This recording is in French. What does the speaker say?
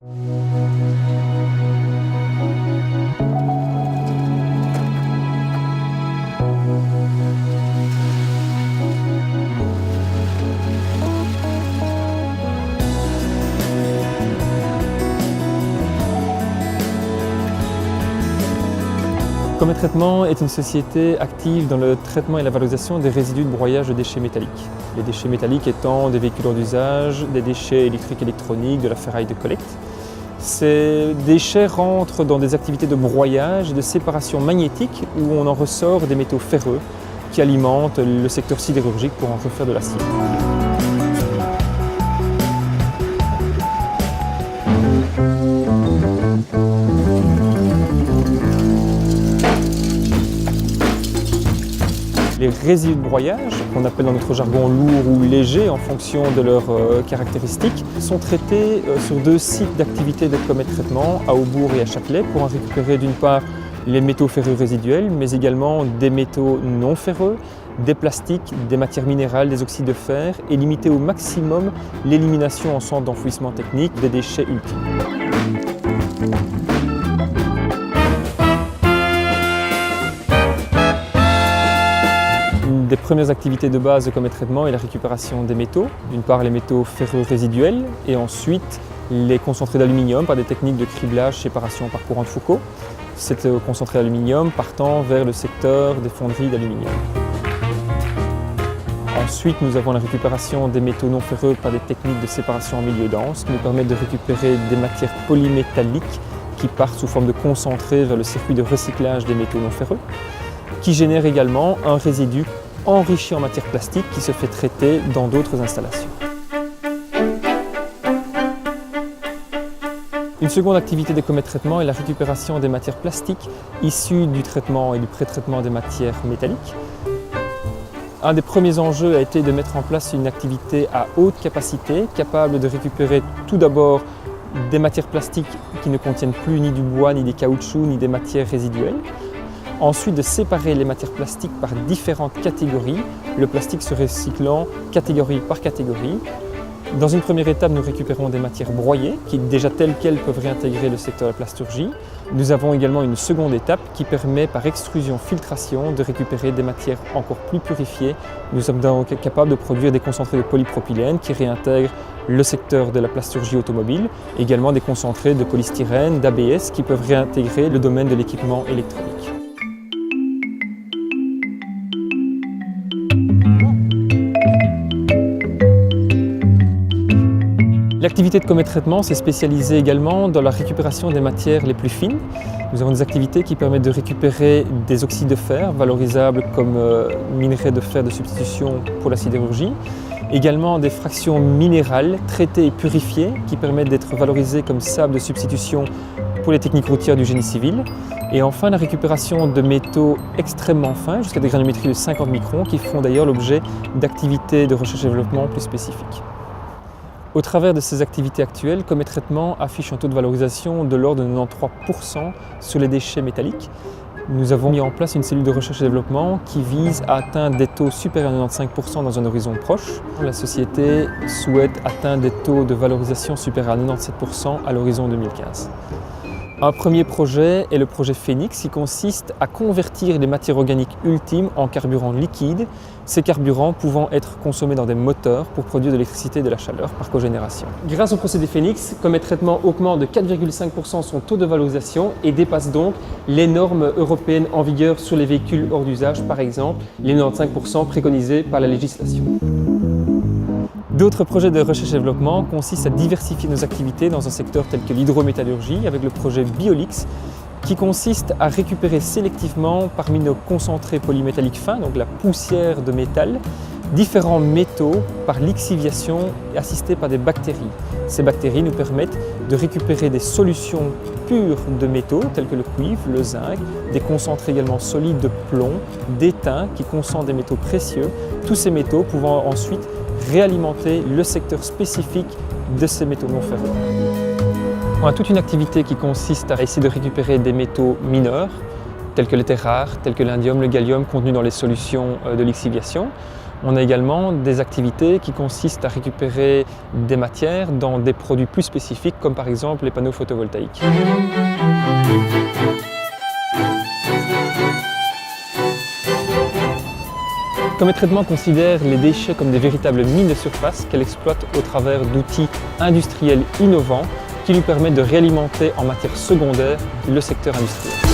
Comet Traitement est une société active dans le traitement et la valorisation des résidus de broyage de déchets métalliques. Les déchets métalliques étant des véhicules hors d'usage, des déchets électriques et électroniques, de la ferraille de collecte. Ces déchets rentrent dans des activités de broyage et de séparation magnétique où on en ressort des métaux ferreux qui alimentent le secteur sidérurgique pour en refaire de l'acier. Les résidus de broyage, qu'on appelle dans notre jargon lourds ou légers en fonction de leurs caractéristiques, sont traités sur 2 sites d'activité de Comet Traitement, à Aubourg et à Châtelet, pour en récupérer d'une part les métaux ferreux résiduels, mais également des métaux non ferreux, des plastiques, des matières minérales, des oxydes de fer, et limiter au maximum l'élimination en centre d'enfouissement technique des déchets ultimes. Une des premières activités de base de Comet Traitement est la récupération des métaux. D'une part les métaux ferreux résiduels et ensuite les concentrés d'aluminium par des techniques de criblage, séparation par courant de Foucault. C'est concentré d'aluminium partant vers le secteur des fonderies d'aluminium. Ensuite, nous avons la récupération des métaux non ferreux par des techniques de séparation en milieu dense qui nous permettent de récupérer des matières polymétalliques qui partent sous forme de concentré vers le circuit de recyclage des métaux non ferreux, qui génère également un résidu enrichi en matière plastique qui se fait traiter dans d'autres installations. Une seconde activité de Comet Traitement est la récupération des matières plastiques issues du traitement et du pré-traitement des matières métalliques. Un des premiers enjeux a été de mettre en place une activité à haute capacité, capable de récupérer tout d'abord des matières plastiques qui ne contiennent plus ni du bois, ni des caoutchoucs, ni des matières résiduelles. Ensuite, de séparer les matières plastiques par différentes catégories, le plastique se recyclant catégorie par catégorie. Dans une première étape, nous récupérons des matières broyées qui, déjà telles quelles, peuvent réintégrer le secteur de la plasturgie. Nous avons également une seconde étape qui permet, par extrusion-filtration, de récupérer des matières encore plus purifiées. Nous sommes donc capables de produire des concentrés de polypropylène qui réintègrent le secteur de la plasturgie automobile, également des concentrés de polystyrène, d'ABS qui peuvent réintégrer le domaine de l'équipement électronique. L'activité de Comet Traitement s'est spécialisée également dans la récupération des matières les plus fines. Nous avons des activités qui permettent de récupérer des oxydes de fer valorisables comme minerais de fer de substitution pour la sidérurgie. Également des fractions minérales traitées et purifiées qui permettent d'être valorisées comme sable de substitution pour les techniques routières du génie civil. Et enfin la récupération de métaux extrêmement fins jusqu'à des granulométries de 50 microns qui font d'ailleurs l'objet d'activités de recherche et développement plus spécifiques. Au travers de ces activités actuelles, Comet Traitement affiche un taux de valorisation de l'ordre de 93% sur les déchets métalliques. Nous avons mis en place une cellule de recherche et développement qui vise à atteindre des taux supérieurs à 95% dans un horizon proche. La société souhaite atteindre des taux de valorisation supérieurs à 97% à l'horizon 2015. Un premier projet est le projet Phénix qui consiste à convertir les matières organiques ultimes en carburant liquide, ces carburants pouvant être consommés dans des moteurs pour produire de l'électricité et de la chaleur par cogénération. Grâce au procédé Phénix, Comet Traitement augmente de 4,5% son taux de valorisation et dépasse donc les normes européennes en vigueur sur les véhicules hors d'usage, par exemple les 95% préconisés par la législation. D'autres projets de recherche et développement consistent à diversifier nos activités dans un secteur tel que l'hydrométallurgie avec le projet Biolix qui consiste à récupérer sélectivement parmi nos concentrés polymétalliques fins, donc la poussière de métal, différents métaux par lixiviation assistée par des bactéries. Ces bactéries nous permettent de récupérer des solutions pures de métaux tels que le cuivre, le zinc, des concentrés également solides de plomb, d'étain qui concentrent des métaux précieux, tous ces métaux pouvant ensuite réalimenter le secteur spécifique de ces métaux non ferreux. On a toute une activité qui consiste à essayer de récupérer des métaux mineurs, tels que les terres rares, tels que l'indium, le gallium contenus dans les solutions de lixiviation. On a également des activités qui consistent à récupérer des matières dans des produits plus spécifiques, comme par exemple les panneaux photovoltaïques. Comet Traitement considère les déchets comme des véritables mines de surface qu'elle exploite au travers d'outils industriels innovants qui lui permettent de réalimenter en matière secondaire le secteur industriel.